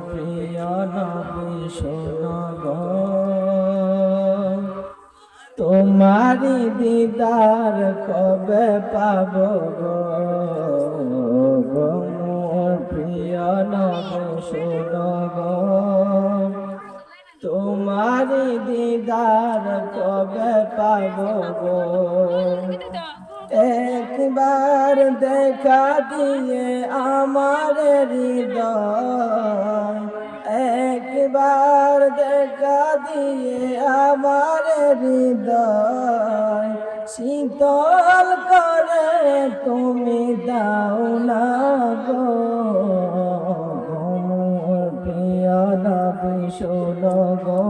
প্রিয় নবী শোনো গো, তোমারি দিদার কবে পাব গো, প্রিয় নবী শোনো গো, তোমারি দিদার কবে পাব গো। একবার দেখা দিয়ে আমার হৃদয়, একবার দেখা দিয়ে আমার হৃদয় শীতল করে তুমি দাও না গো, প্রিয় নবী শোনো গো,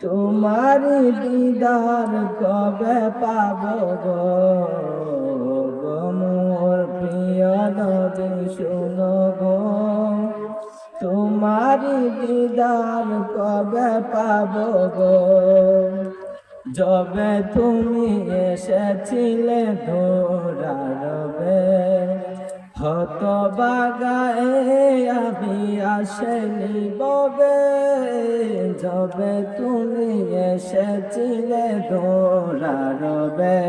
তোমারি দিদার কবে পাব গো, মোর প্রিয় নবী শোনো গো, তোমারি দিদার কবে পাব গো। যবে তুমি এসেছিলে দৌড়াবে হতবাগায়ে আমি আসেনি ববে, যবে তুমি এসেছিলে দৌড়াবে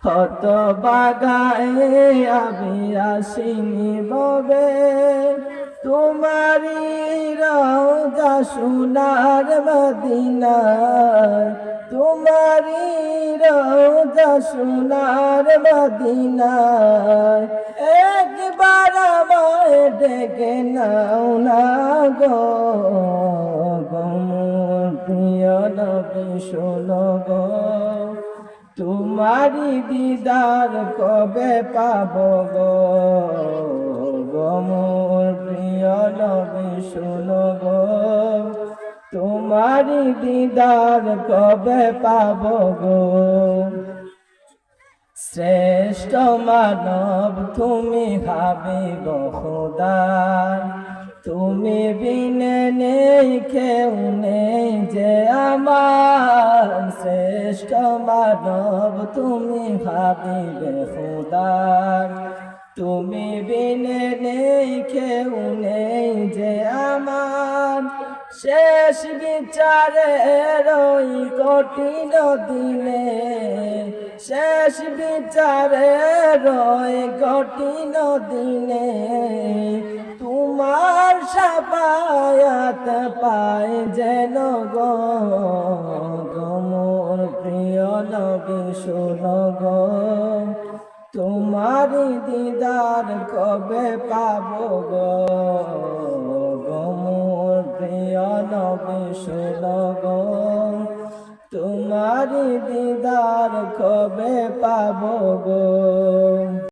হতবাগায়ে আমি আসিনি ববে, তোমারি রওজা সোনার মদিনায়, তোমারি রওজা সোনার মদিনায় একবার আমায় ডেকে নাও না গো, মোর প্রিয় নবী শোনো গো, তোমারি দিদার কবে পাব গো, মোর প্রিয় নবী শোনো গো, তোমারি দিদার কবে পাব গো। শ্রেষ্ঠ মানব তুমি হাবিব খোদার, তুমি বিনে নেই কেউ নেই যে আমার, শ্রেষ্ঠ মানব তুমি হাবিব খোদার, তুমি বিনে নেই কেউ নেই যে আমার, শেষ বিচারের ওই কঠিন দিনে, শেষ বিচারের ওই কঠিন দিনে তোমার শাফায়াত পায় যেন গো, মোর প্রিয় নবী শোনো গো, তোমারি দিদার কবে পাব গো, মোর প্রিয় নবী শোনো গো, তোমারি দিদার কবে পাব গো।